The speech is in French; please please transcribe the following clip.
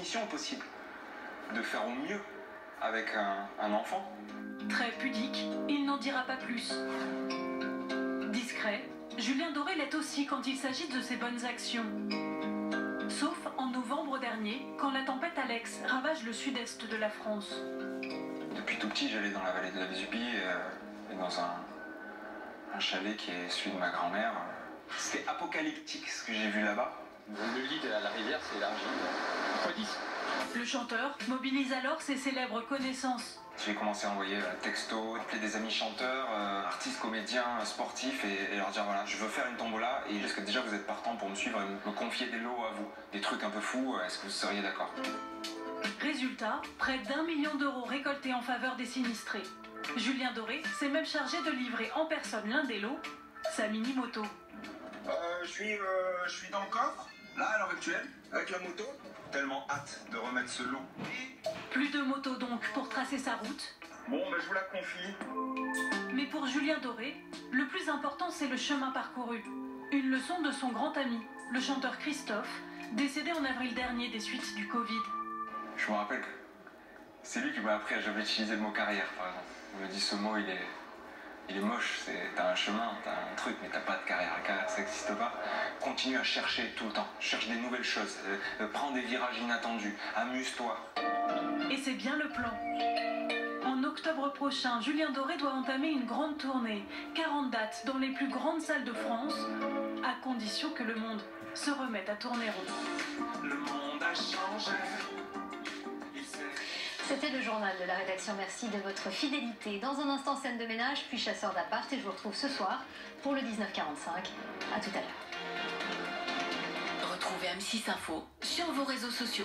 conditions possibles, de faire au mieux avec un enfant. Très pudique, il n'en dira pas plus. Discret, Julien Doré l'est aussi quand il s'agit de ses bonnes actions. Sauf en novembre dernier, quand la tempête Alex ravage le sud-est de la France. Depuis tout petit, j'allais dans la vallée de la Vésubie et dans un chalet qui est celui de ma grand-mère. C'était apocalyptique ce que j'ai vu là-bas. Le lit de la rivière s'est élargi x10. Le chanteur mobilise alors ses célèbres connaissances. J'ai commencé à envoyer textos, appeler des amis chanteurs, artistes, comédiens, sportifs et leur dire voilà, je veux faire une tombola et est-ce que déjà vous êtes partant pour me suivre et me confier des lots à vous, des trucs un peu fous, est-ce que vous seriez d'accord? Résultat, près d'1 million d'euros récoltés en faveur des sinistrés. Julien Doré s'est même chargé de livrer en personne l'un des lots, sa mini-moto. Je suis dans le coffre, là à l'heure actuelle, avec la moto. Tellement hâte de remettre ce lot. Plus de moto donc pour tracer sa route. Bon, je vous la confie. Mais pour Julien Doré, le plus important c'est le chemin parcouru. Une leçon de son grand ami, le chanteur Christophe, décédé en avril dernier des suites du Covid. Je me rappelle que c'est lui qui m'a appris à jamais utiliser le mot carrière, par exemple. Il me dit ce mot, il est moche, t'as un chemin, t'as un truc, mais t'as pas de carrière. La carrière, ça n'existe pas. Continue à chercher tout le temps, cherche des nouvelles choses, prends des virages inattendus, amuse-toi. Et c'est bien le plan. En octobre prochain, Julien Doré doit entamer une grande tournée, 40 dates dans les plus grandes salles de France, à condition que le monde se remette à tourner rond. Le monde a changé. C'était le journal de la rédaction. Merci de votre fidélité. Dans un instant, scène de ménage, puis chasseur d'appart. Et je vous retrouve ce soir pour le 19:45. À tout à l'heure. Retrouvez M6 Info sur vos réseaux sociaux.